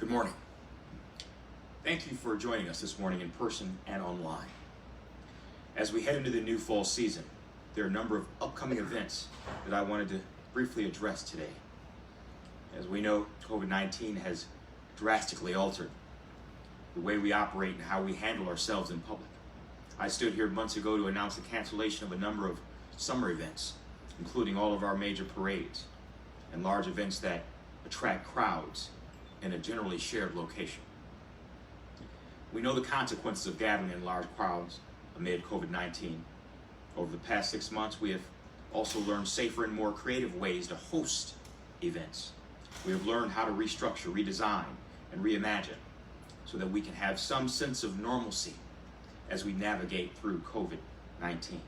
Good morning. Thank you for joining us this morning in person and online. As we head into the new fall season, there are a number of upcoming events that I wanted to briefly address today. As we know, COVID-19 has drastically altered the way we operate and how we handle ourselves in public. I stood here months ago to announce the cancellation of a number of summer events, including all of our major parades and large events that attract crowds in a generally shared location. We know the consequences of gathering in large crowds amid COVID-19. Over the past 6 months, we have also learned safer and more creative ways to host events. We have learned how to restructure, redesign, and reimagine so that we can have some sense of normalcy as we navigate through COVID-19.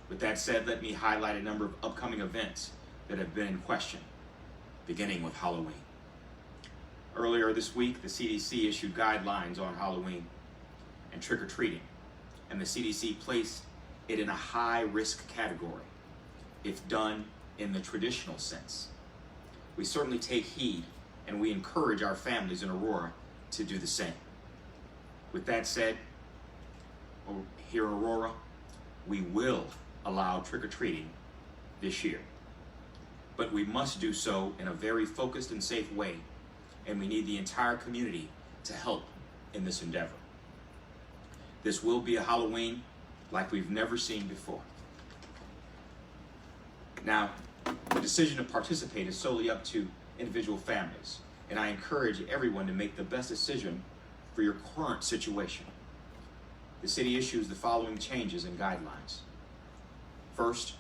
With that said, let me highlight a number of upcoming events that have been in question, beginning with Halloween. Earlier this week, the CDC issued guidelines on Halloween and trick-or-treating, and the CDC placed it in a high-risk category if done in the traditional sense. We certainly take heed, and we encourage our families in Aurora to do the same. With that said, here in Aurora, we will allow trick-or-treating this year, but we must do so in a very focused and safe way, and we need the entire community to help in this endeavor. This will be a Halloween like we've never seen before. Now, the decision to participate is solely up to individual families, and I encourage everyone to make the best decision for your current situation. The city issues the following changes and guidelines. First,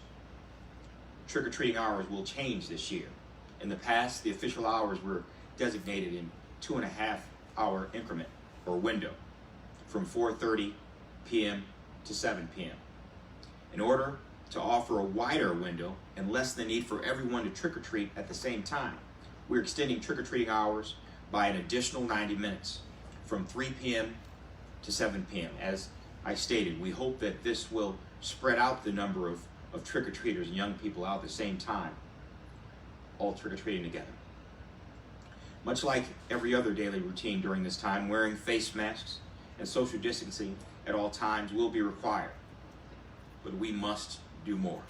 trick-or-treating hours will change this year. In the past, the official hours were designated in 2.5-hour increment or window from 4:30 p.m. to 7 p.m. In order to offer a wider window and lessen the need for everyone to trick-or-treat at the same time, we're extending trick-or-treating hours by an additional 90 minutes from 3 p.m. to 7 p.m. As I stated, we hope that this will spread out the number of trick-or-treaters and young people out at the same time, all trick-or-treating together. Much like every other daily routine during this time, wearing face masks and social distancing at all times will be required, but we must do more.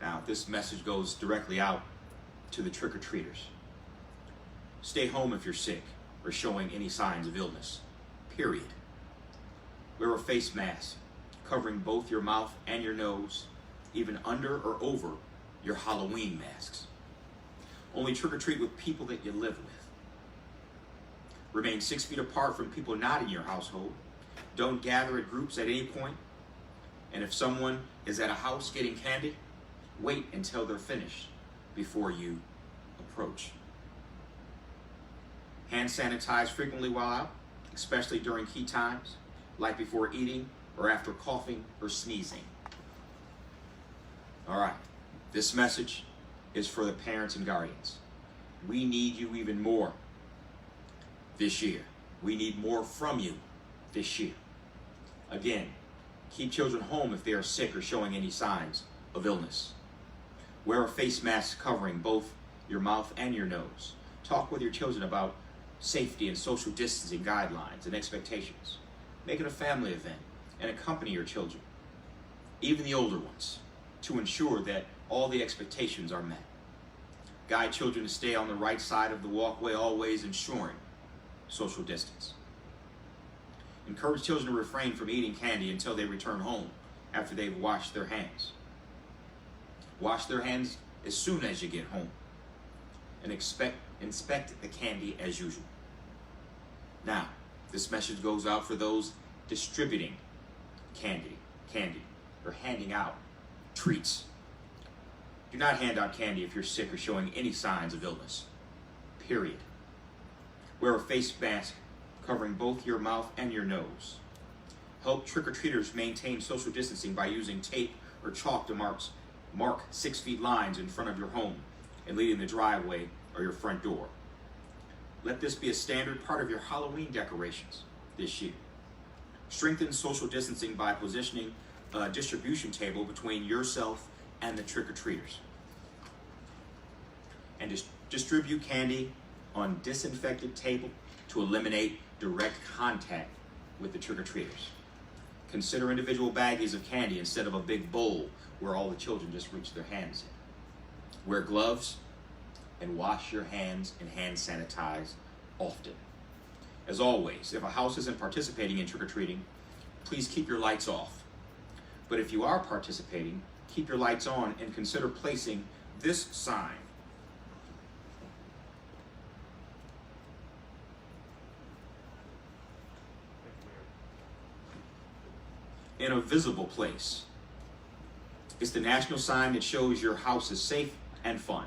Now, this message goes directly out to the trick-or-treaters. Stay home if you're sick or showing any signs of illness, period. Wear a face mask covering both your mouth and your nose, even under or over your Halloween masks. Only trick-or-treat with people that you live with. Remain 6 feet apart from people not in your household. Don't gather at groups at any point. And if someone is at a house getting candy, wait until they're finished before you approach. Hand sanitize frequently while out, especially during key times, like before eating or after coughing or sneezing. All right, this message is for the parents and guardians. We need you even more this year. We need more from you this year. Again, keep children home if they are sick or showing any signs of illness. Wear a face mask covering both your mouth and your nose. Talk with your children about safety and social distancing guidelines and expectations. Make it a family event and accompany your children, even the older ones, to ensure that all the expectations are met. Guide children to stay on the right side of the walkway, always ensuring social distance. Encourage children to refrain from eating candy until they return home after they've washed their hands. Wash their hands as soon as you get home and inspect the candy as usual. Now, this message goes out for those distributing candy, or handing out treats. Do not hand out candy if you're sick or showing any signs of illness, period. Wear a face mask covering both your mouth and your nose. Help trick-or-treaters maintain social distancing by using tape or chalk to mark 6 feet lines in front of your home and leading the driveway or your front door. Let this be a standard part of your Halloween decorations this year. Strengthen social distancing by positioning a distribution table between yourself and the trick-or-treaters. And distribute candy on disinfected table to eliminate direct contact with the trick-or-treaters. Consider individual baggies of candy instead of a big bowl where all the children just reach their hands in. Wear gloves and wash your hands and hand sanitize often. As always, if a house isn't participating in trick-or-treating, please keep your lights off. But if you are participating, keep your lights on and consider placing this sign in a visible place. It's the national sign that shows your house is safe and fun.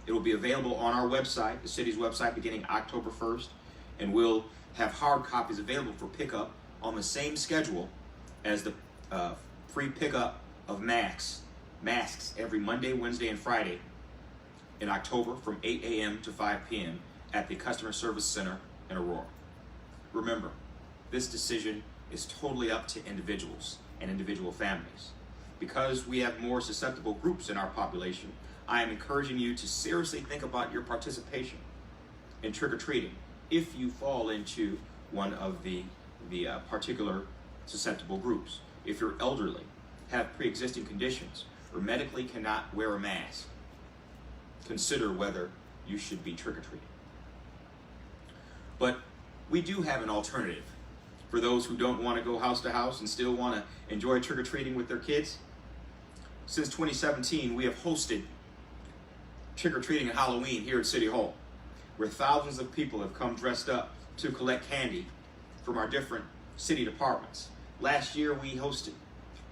It will be available on our website, the city's website, beginning October 1st, and we'll have hard copies available for pickup on the same schedule as the free pickup of masks every Monday, Wednesday, and Friday in October from 8 a.m. to 5 p.m. at the Customer Service Center in Aurora. Remember, this decision is totally up to individuals and individual families. Because we have more susceptible groups in our population, I am encouraging you to seriously think about your participation in trick-or-treating if you fall into one of the particular susceptible groups. If you're elderly, have pre-existing conditions, or medically cannot wear a mask, consider whether you should be trick-or-treating. But we do have an alternative for those who don't want to go house to house and still want to enjoy trick-or-treating with their kids. Since 2017, we have hosted trick-or-treating and Halloween here at City Hall, where thousands of people have come dressed up to collect candy from our different city departments. Last year, we hosted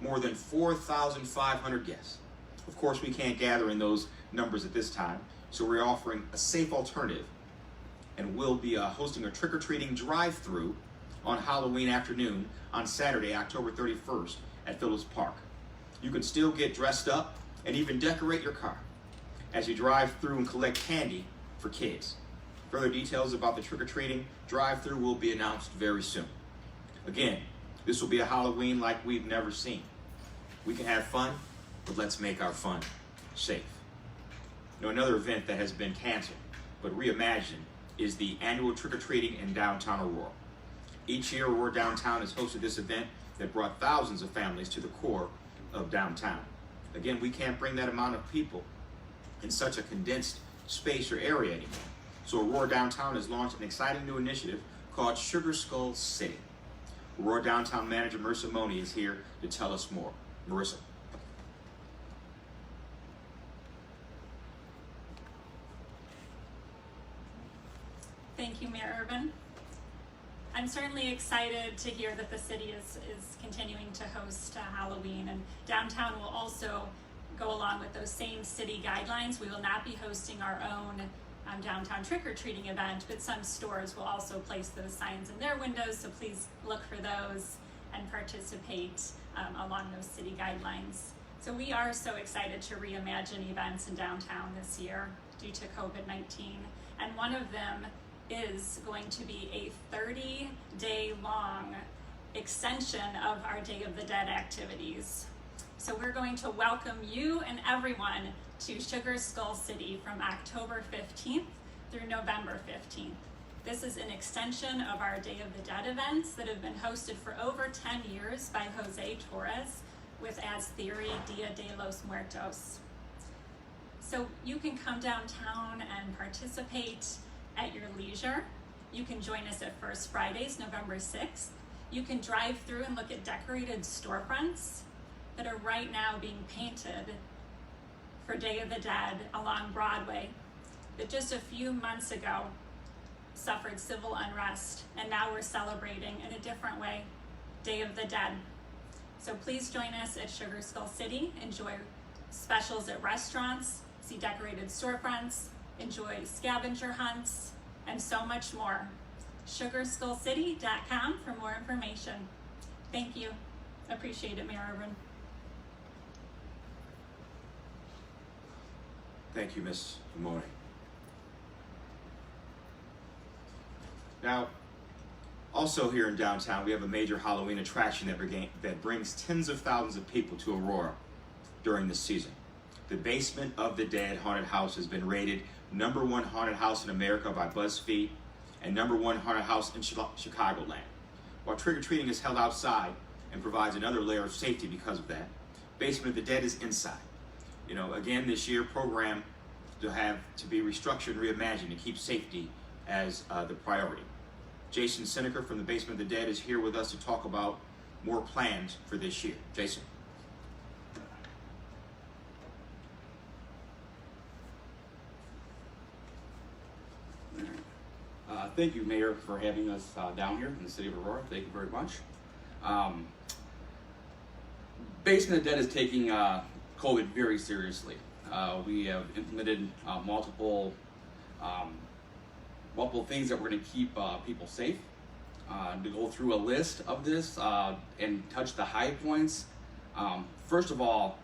more than 4,500 guests. Of course, we can't gather in those numbers at this time, so we're offering a safe alternative, and we'll be hosting a trick-or-treating drive-through on Halloween afternoon on Saturday, October 31st at Phillips Park. You can still get dressed up and even decorate your car as you drive through and collect candy for kids. Further details about the trick-or-treating drive-through will be announced very soon. Again, this will be a Halloween like we've never seen. We can have fun, but let's make our fun safe. Another event that has been canceled but reimagined is the annual trick-or-treating in downtown Aurora. Each year, Aurora Downtown has hosted this event that brought thousands of families to the core of downtown. Again, we can't bring that amount of people in such a condensed space or area anymore. So Aurora Downtown has launched an exciting new initiative called Sugar Skull City. Aurora Downtown Manager Marissa Money is here to tell us more. Marissa. Thank you, Mayor Irvin. I'm certainly excited to hear that the city is continuing to host Halloween, and downtown will also go along with those same city guidelines. We will not be hosting our own downtown trick-or-treating event, but some stores will also place those signs in their windows, so please look for those and participate along those city guidelines. So we are so excited to reimagine events in downtown this year due to COVID-19, and one of them is going to be a 30-day long extension of our Day of the Dead activities. So we're going to welcome you and everyone to Sugar Skull City from October 15th through November 15th. This is an extension of our Day of the Dead events that have been hosted for over 10 years by Jose Torres with As Theory Dia de los Muertos. So you can come downtown and participate at your leisure. You can join us at First Fridays, November 6th. You can drive through and look at decorated storefronts that are right now being painted for Day of the Dead along Broadway that just a few months ago suffered civil unrest, and now we're celebrating in a different way Day of the Dead. So please join us at Sugar Skull City. Enjoy specials at restaurants, see decorated storefronts, enjoy scavenger hunts, and so much more. SugarSkullCity.com for more information. Thank you. Appreciate it, Mayor Irvin. Thank you, Ms. Mooney. Now, also here in downtown, we have a major Halloween attraction that brings tens of thousands of people to Aurora during this season. The Basement of the Dead haunted house has been rated #1 haunted house in America by BuzzFeed, and #1 haunted house in Chicagoland. While trick-or-treating is held outside and provides another layer of safety because of that, Basement of the Dead is inside. Again, this year program to be restructured and reimagined to keep safety as the priority. Jason Seneca from the Basement of the Dead is here with us to talk about more plans for this year. Jason. Thank you, Mayor, for having us down here in the city of Aurora. Thank you very much. Basement of the Dead is taking COVID very seriously. We have implemented multiple things that we're going to keep people safe. To go through a list of this and touch the high points. First of all,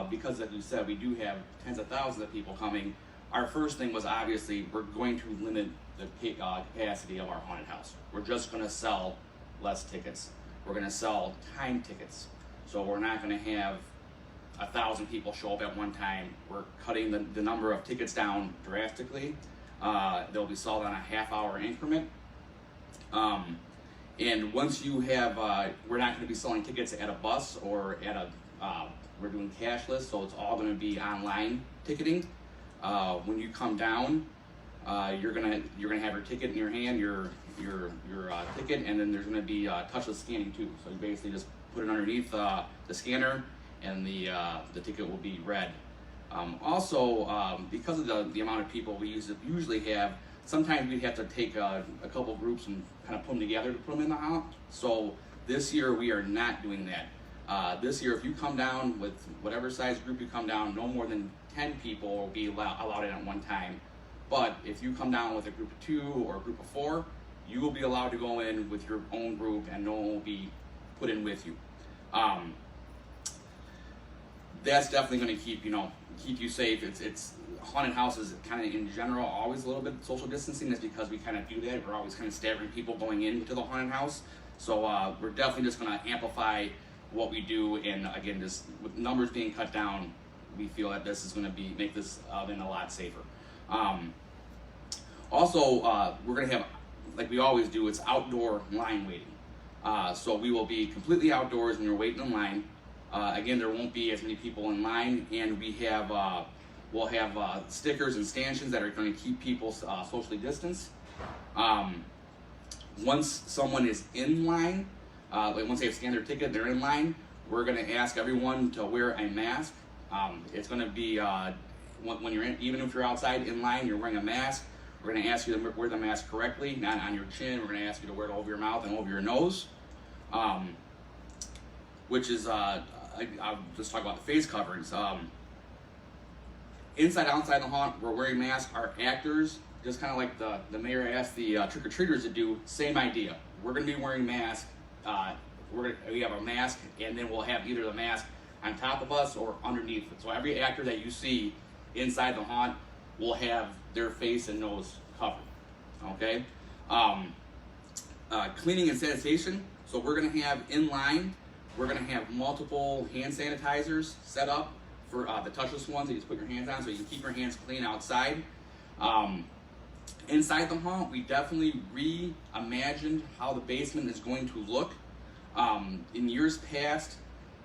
because as you said, we do have tens of thousands of people coming. Our first thing was obviously we're going to limit the capacity of our haunted house. We're just going to sell less tickets. We're going to sell time tickets. So we're not going to have 1,000 people show up at one time. We're cutting the number of tickets down drastically. They'll be sold on a half-hour increment. And once you have, we're not going to be selling tickets at a bus or at we're doing cashless, so it's all going to be online ticketing. When you come down, you're gonna have your ticket in your hand, your ticket, and then there's going to be touchless scanning too. So you basically just put it underneath the scanner, and the ticket will be read. Also, because of the amount of people we usually have, sometimes we have to take a couple groups and kind of put them together to put them in the haunt. So this year we are not doing that. This year, if you come down with whatever size group you come down, no more than 10 people will be allowed in at one time. But if you come down with a group of 2 or a group of 4, you will be allowed to go in with your own group, and no one will be put in with you. That's definitely going to keep you safe. It's haunted houses kind of in general always a little bit social distancing. That's because we kind of do that. We're always kind of staggering people going into the haunted house. So we're definitely just going to amplify what we do, and again, just with numbers being cut down, we feel that this is going to make this event a lot safer. Also, we're going to have, like we always do, it's outdoor line waiting. So we will be completely outdoors when you're waiting in line. Again, there won't be as many people in line, and we'll have stickers and stanchions that are going to keep people socially distanced. Once someone is in line, once they have scanned their ticket, they're in line, we're going to ask everyone to wear a mask. It's going to be, when you're in, even if you're outside in line, you're wearing a mask. We're going to ask you to wear the mask correctly, not on your chin. We're going to ask you to wear it over your mouth and over your nose. Which is, I'll just talk about the face coverings. Inside, outside the haunt, we're wearing masks. Our actors, just kind of like the mayor asked the trick-or-treaters to do, same idea. We're going to be wearing masks. We have a mask, and then we'll have either the mask on top of us or underneath it. So every actor that you see inside the haunt will have their face and nose covered. Okay? Cleaning and sanitation. So we're going to have in line, we're going to have multiple hand sanitizers set up for the touchless ones that you just put your hands on so you can keep your hands clean outside. Inside the haunt, we definitely reimagined how the basement is going to look. In years past,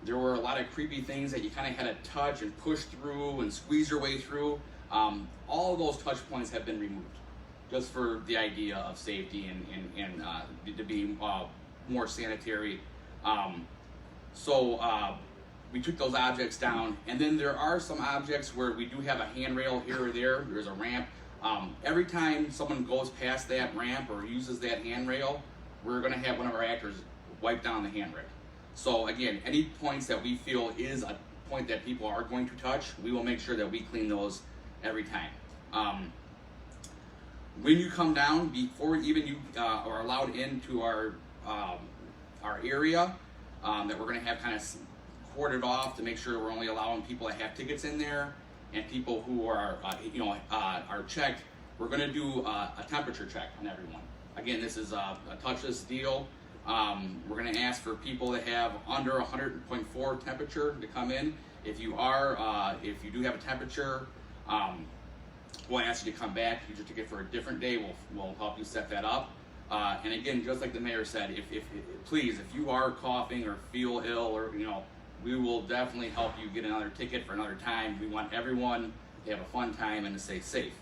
there were a lot of creepy things that you kind of had to touch and push through and squeeze your way through. All of those touch points have been removed, just for the idea of safety and to be more sanitary. So we took those objects down, and then there are some objects where we do have a handrail here or there. There's a ramp. Every time someone goes past that ramp or uses that handrail, we're going to have one of our actors wipe down the handrail. So again, any points that we feel is a point that people are going to touch, we will make sure that we clean those every time. When you come down, before even you are allowed into our area, that we're going to have kind of cordoned off to make sure we're only allowing people that have tickets in there and people who are are checked. We're going to do a temperature check on everyone. Again, this is a touchless deal. We're going to ask for people that have under 100.4 temperature to come in. If you do have a temperature, we'll ask you to come back, use your ticket for a different day. We'll help you set that up. And again, just like the mayor said, if please, if you are coughing or feel ill, or we will definitely help you get another ticket for another time. We want everyone to have a fun time and to stay safe.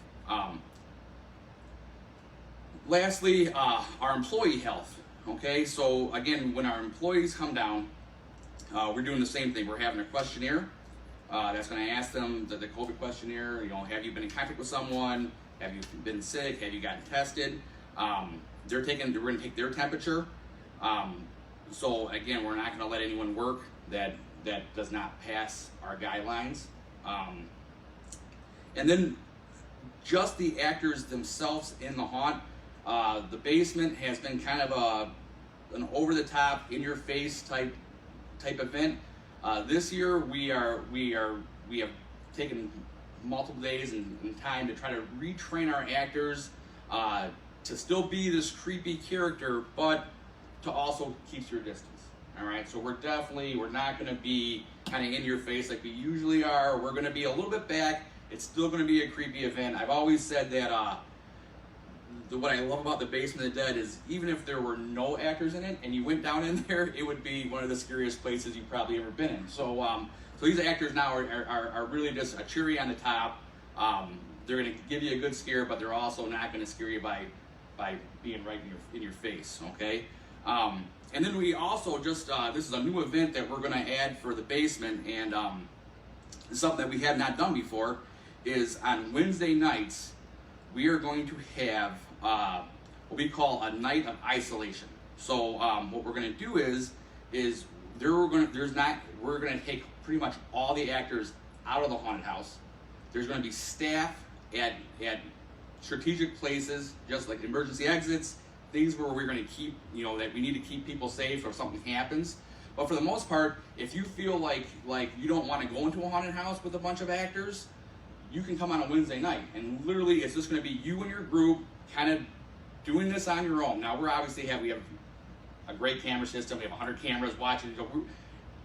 Lastly, our employee health. Okay, so again, when our employees come down, we're doing the same thing. We're having a questionnaire that's going to ask them the COVID questionnaire. Have you been in contact with someone? Have you been sick? Have you gotten tested? We're going to take their temperature. So again, we're not going to let anyone work that does not pass our guidelines. And then just the actors themselves in the haunt. The basement has been kind of an over-the-top, in-your-face type event. This year we have taken multiple days and time to try to retrain our actors to still be this creepy character, but to also keep your distance. All right, so we're not going to be kind of in your face like we usually are. We're going to be a little bit back. It's still going to be a creepy event. I've always said that what I love about the Basement of the Dead is even if there were no actors in it and you went down in there, it would be one of the scariest places you've probably ever been in. So these actors now are really just a cherry on the top. They're going to give you a good scare, but they're also not going to scare you by being right in your face. Okay. And then we also just, this is a new event that we're going to add for the basement, and something that we have not done before is on Wednesday nights, we are going to have what we call a night of isolation. So what we're going to do is we're going to take pretty much all the actors out of the haunted house. There's going to be staff at strategic places, just like emergency exits, things where we're going to keep, that we need to keep people safe or something happens. But for the most part, if you feel like you don't want to go into a haunted house with a bunch of actors, you can come on a Wednesday night. And literally, it's just going to be you and your group kind of doing this on your own. Now, we have a great camera system. We have 100 cameras watching.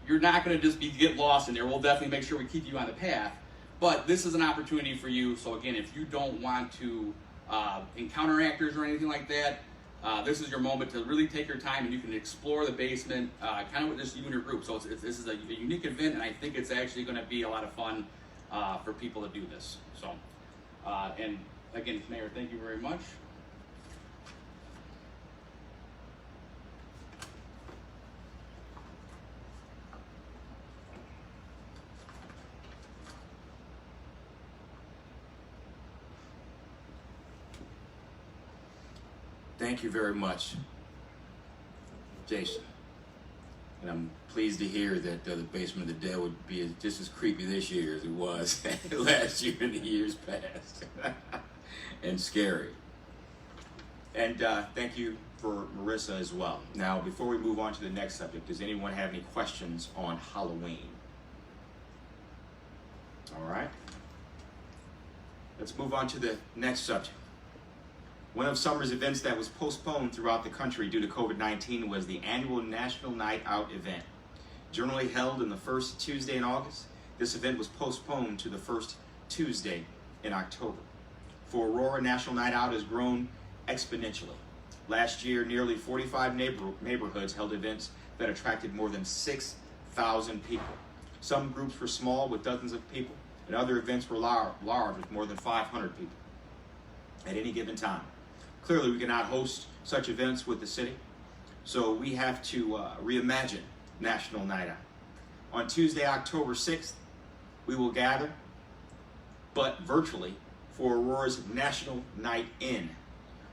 You're not going to just get lost in there. We'll definitely make sure we keep you on the path. But this is an opportunity for you. So again, if you don't want to encounter actors or anything like that, this is your moment to really take your time and you can explore the basement, kind of with just you and your group. So this is a unique event, and I think it's actually going to be a lot of fun for people to do this. So, and again, Mayor, thank you very much. Thank you very much, Jason. And I'm pleased to hear that the Basement of the Dead would be just as creepy this year as it was last year and the years past. And scary. And thank you for Marissa as well. Now, before we move on to the next subject, does anyone have any questions on Halloween? All right. Let's move on to the next subject. One of summer's events that was postponed throughout the country due to COVID-19 was the annual National Night Out event. Generally held in the first Tuesday in August, this event was postponed to the first Tuesday in October. For Aurora, National Night Out has grown exponentially. Last year, nearly 45 neighborhoods held events that attracted more than 6,000 people. Some groups were small with dozens of people, and other events were large with more than 500 people at any given time. Clearly, we cannot host such events with the city, so we have to reimagine National Night Out. On Tuesday, October 6th, we will gather, but virtually, for Aurora's National Night In.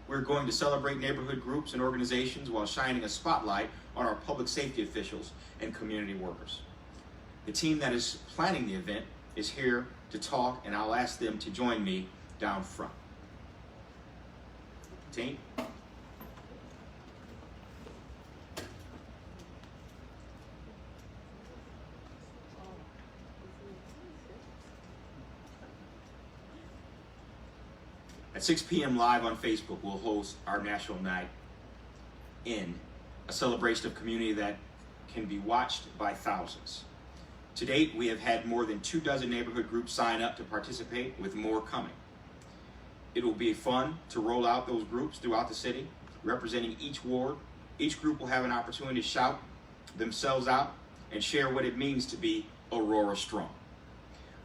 We're going to celebrate neighborhood groups and organizations while shining a spotlight on our public safety officials and community workers. The team that is planning the event is here to talk, and I'll ask them to join me down front. Team. At 6 p.m. live on Facebook, we'll host our National Night In, a celebration of community that can be watched by thousands. To date, we have had more than 24 neighborhood groups sign up to participate, with more coming. It will be fun to roll out those groups throughout the city, representing each ward. Each group will have an opportunity to shout themselves out and share what it means to be Aurora strong.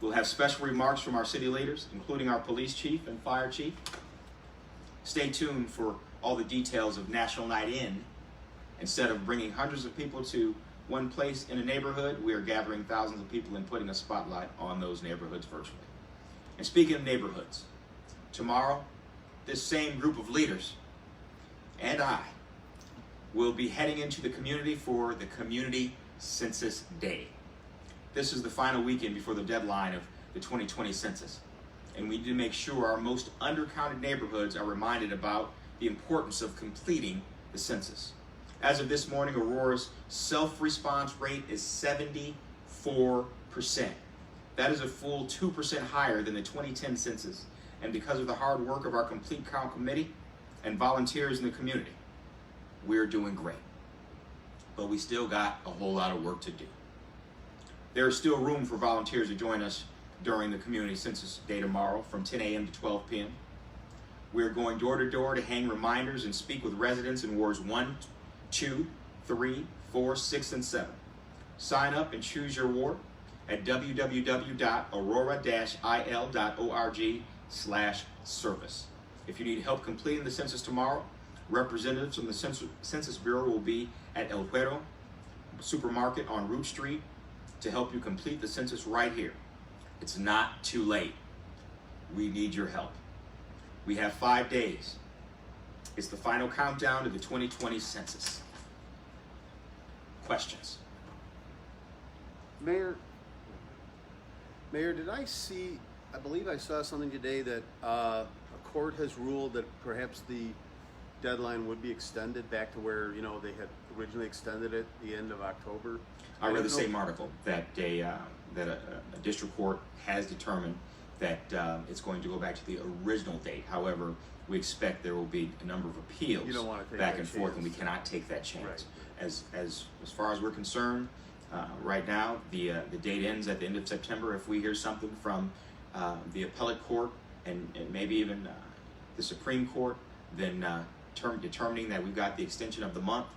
We'll have special remarks from our city leaders, including our police chief and fire chief. Stay tuned for all the details of National Night In. Instead of bringing hundreds of people to one place in a neighborhood, we are gathering thousands of people and putting a spotlight on those neighborhoods virtually. And speaking of neighborhoods, tomorrow, this same group of leaders and I will be heading into the community for the Community Census Day. This is the final weekend before the deadline of the 2020 census. And we need to make sure our most undercounted neighborhoods are reminded about the importance of completing the census. As of this morning, Aurora's self-response rate is 74%. That is a full 2% higher than the 2010 census. And because of the hard work of our Complete Count Committee and volunteers in the community, we're doing great. But we still got a whole lot of work to do. There is still room for volunteers to join us during the Community Census Day tomorrow from 10 a.m. to 12 p.m. We're going door to door to hang reminders and speak with residents in wards 1, 2, 3, 4, 6, and 7. Sign up and choose your ward at www.aurora-il.org/service. If you need help completing the census tomorrow, representatives from the Census Bureau will be at El Huero Supermarket on Root Street to help you complete the census right here. It's not too late. We need your help. We have 5 days. It's the final countdown to the 2020 census. Questions? Mayor, did I believe I saw something today that a court has ruled that perhaps the deadline would be extended back to where, they had originally extended it the end of October? I read the same article that a district court has determined that it's going to go back to the original date. However, we expect there will be a number of appeals You don't want to take back that and forth, and we chance. cannot take that chance. Right. As far as we're concerned, right now the date ends at the end of September. If we hear something from the appellate court and maybe even the Supreme Court, then determining that we've got the extension of the month,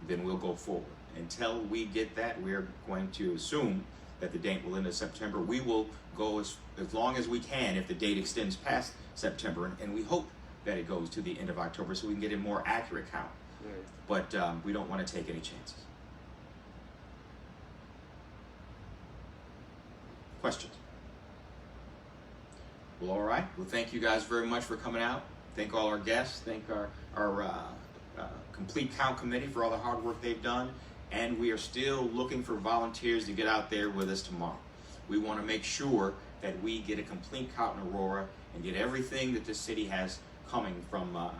then we'll go forward. Until we get that, we're going to assume that the date will end in September. We will go as long as we can if the date extends past September, and we hope that it goes to the end of October so we can get a more accurate count. Right. But we don't want to take any chances. Questions? Well, all right. Well, thank you guys very much for coming out. Thank all our guests. Thank our Complete Count Committee for all the hard work they've done. And we are still looking for volunteers to get out there with us tomorrow. We want to make sure that we get a complete count in Aurora and get everything that this city has coming from the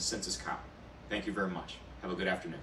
census count. Thank you very much. Have a good afternoon.